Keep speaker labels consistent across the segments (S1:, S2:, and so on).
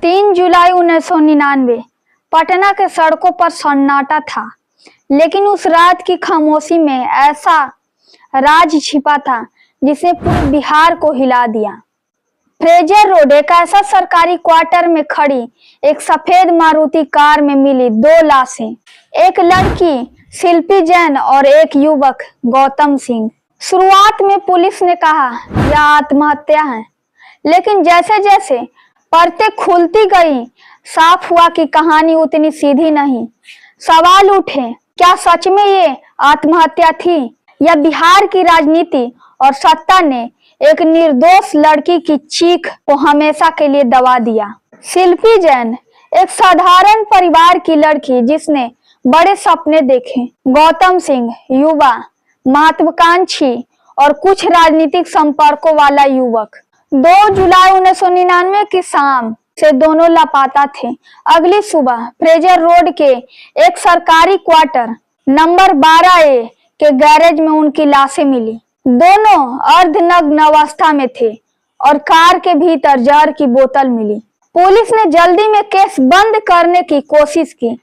S1: 3 जुलाई 1999 पटना के सड़कों पर सन्नाटा था, लेकिन उस रात की खामोशी में ऐसा राज छिपा था जिसने पूरे बिहार को हिला दिया। फ्रेजर रोड एक ऐसा सरकारी क्वार्टर में खड़ी एक सफेद मारुति कार में मिली 2 लाशें, एक लड़की शिल्पी जैन और एक युवक गौतम सिंह। शुरुआत में पुलिस ने कहा यह आत्महत्या है, लेकिन जैसे जैसे परतें खुलती गई साफ हुआ कि कहानी उतनी सीधी नहीं। सवाल उठे, क्या सच में ये आत्महत्या थी या बिहार की राजनीति और सत्ता ने एक निर्दोष लड़की की चीख को हमेशा के लिए दबा दिया। शिल्पी जैन एक साधारण परिवार की लड़की जिसने बड़े सपने देखे। गौतम सिंह युवा, महत्वाकांक्षी और कुछ राजनीतिक संपर्कों वाला युवक। 2 जुलाई 1999 की शाम से दोनों लापता थे। अगली सुबह फ्रेजर रोड के एक सरकारी क्वार्टर नंबर 12A के गैरेज में उनकी लाशें मिली। दोनों अर्धनग्न अवस्था में थे और कार के भीतर जहर की बोतल मिली। पुलिस ने जल्दी में केस बंद करने की कोशिश की।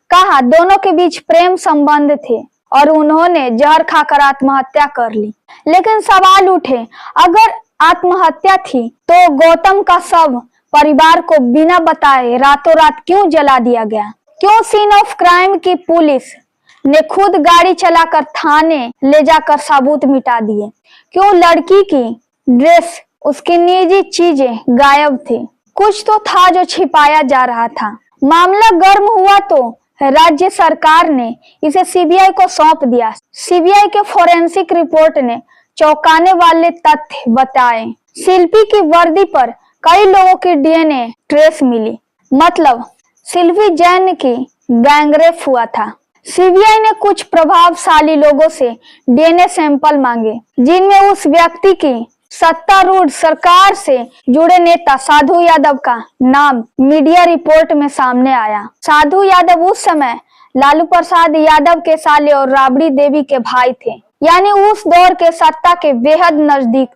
S1: कहा दोनों के बीच प्रेम संबंध थे और उन्होंने जहर खाकर आत्महत्या कर ली। लेकिन सवाल उठे, अगर आत्महत्या थी तो गौतम का शव परिवार को बिना बताए रातों रात क्यों जला दिया गया? क्यों सीन ऑफ क्राइम की पुलिस ने खुद गाड़ी चलाकर थाने ले जाकर सबूत मिटा दिए? क्यों लड़की की ड्रेस, उसकी निजी चीजें गायब थी? कुछ तो था जो छिपाया जा रहा था। मामला गर्म हुआ तो राज्य सरकार ने इसे सीबीआई को सौंप दिया। सीबीआई के फोरेंसिक रिपोर्ट ने चौंकाने वाले तथ्य बताए। शिल्पी की वर्दी पर कई लोगों की डीएनए ट्रेस मिली, मतलब शिल्पी जैन की गैंगरेप हुआ था। सीबीआई ने कुछ प्रभावशाली लोगों से डीएनए सैंपल मांगे, जिनमें उस व्यक्ति की सत्तारूढ़ सरकार से जुड़े नेता साधु यादव का नाम मीडिया रिपोर्ट में सामने आया। साधु यादव उस समय लालू प्रसाद यादव के साले और राबड़ी देवी के भाई थे, यानी उस दौर के सत्ता के बेहद नजदीक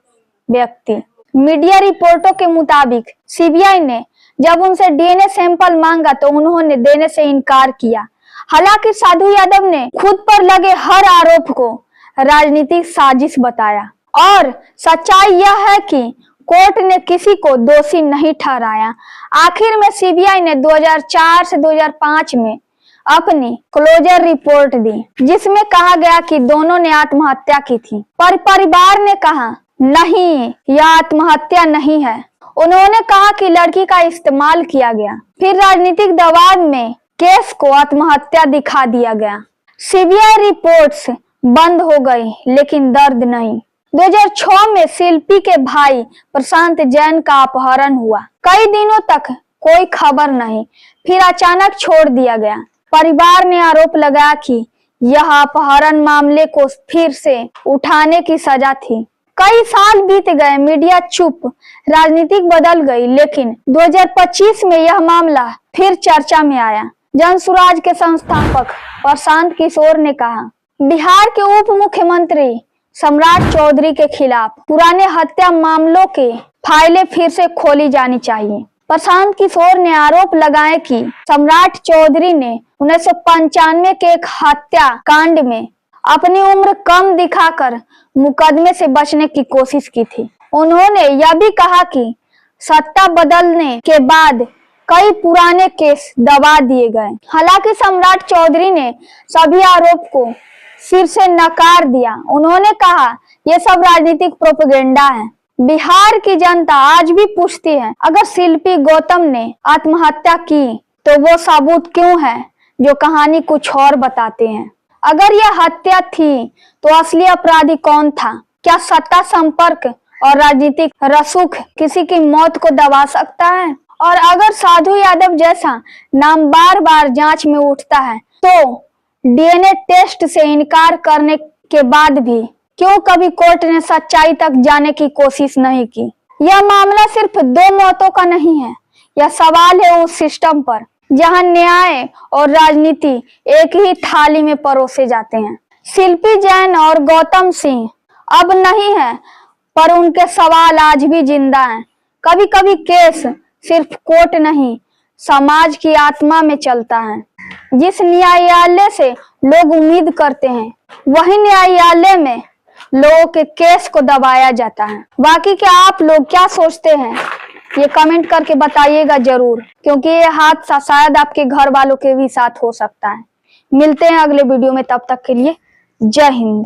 S1: व्यक्ति। मीडिया रिपोर्टों के मुताबिक सीबीआई ने जब उनसे डीएनए सैंपल मांगा तो उन्होंने देने से इनकार किया। हालांकि साधु यादव ने खुद पर लगे हर आरोप को राजनीतिक साजिश बताया और सच्चाई यह है कि कोर्ट ने किसी को दोषी नहीं ठहराया। आखिर में सीबीआई ने 2004 से 2005 में अपनी क्लोजर रिपोर्ट दी, जिसमें कहा गया कि दोनों ने आत्महत्या की थी। पर परिवार ने कहा नहीं, यह आत्महत्या नहीं है। उन्होंने कहा कि लड़की का इस्तेमाल किया गया। फिर राजनीतिक दबाव में केस को आत्महत्या दिखा दिया गया। सीबीआई रिपोर्ट्स बंद हो गई, लेकिन दर्द नहीं। 2006 में शिल्पी के भाई प्रशांत जैन का अपहरण हुआ। कई दिनों तक कोई खबर नहीं, फिर अचानक छोड़ दिया गया। परिवार ने आरोप लगाया कि यह अपहरण मामले को फिर से उठाने की सजा थी। कई साल बीत गए, मीडिया चुप, राजनीतिक बदल गई, लेकिन 2025 में यह मामला फिर चर्चा में आया। जनसुराज के संस्थापक प्रशांत किशोर ने कहा, बिहार के उप मुख्यमंत्री सम्राट चौधरी के खिलाफ पुराने हत्या मामलों के फाइलें फिर से खोली जानी चाहिए। प्रशांत किशोर ने आरोप लगाए कि सम्राट चौधरी ने 1995 के एक हत्या कांड में अपनी उम्र कम दिखाकर मुकदमे से बचने की कोशिश की थी। उन्होंने यह भी कहा कि सत्ता बदलने के बाद कई पुराने केस दबा दिए गए। हालांकि सम्राट चौधरी ने सभी आरोप को सिर से नकार दिया। उन्होंने कहा यह सब राजनीतिक प्रोपेगेंडा है। बिहार की जनता आज भी पूछती है, अगर शिल्पी गौतम ने आत्महत्या की तो वो सबूत क्यों है जो कहानी कुछ और बताते हैं? अगर यह हत्या थी तो असली अपराधी कौन था? क्या सत्ता, संपर्क और राजनीतिक रसूख किसी की मौत को दबा सकता है? और अगर साधु यादव जैसा नाम बार बार जांच में उठता है तो डीएनए टेस्ट से इनकार करने के बाद भी क्यों कभी कोर्ट ने सच्चाई तक जाने की कोशिश नहीं की? यह मामला सिर्फ 2 मौतों का नहीं है, यह सवाल है उस सिस्टम पर जहां न्याय और राजनीति एक ही थाली में परोसे जाते हैं। शिल्पी जैन और गौतम सिंह अब नहीं है, पर उनके सवाल आज भी जिंदा हैं। कभी कभी केस सिर्फ कोर्ट नहीं, समाज की आत्मा में चलता है। जिस न्यायालय से लोग उम्मीद करते हैं, वही न्यायालय में लोगों के केस को दबाया जाता है। बाकी क्या आप लोग क्या सोचते हैं, ये कमेंट करके बताइएगा जरूर, क्योंकि ये हादसा शायद आपके घर वालों के भी साथ हो सकता है। मिलते हैं अगले वीडियो में, तब तक के लिए जय हिंद।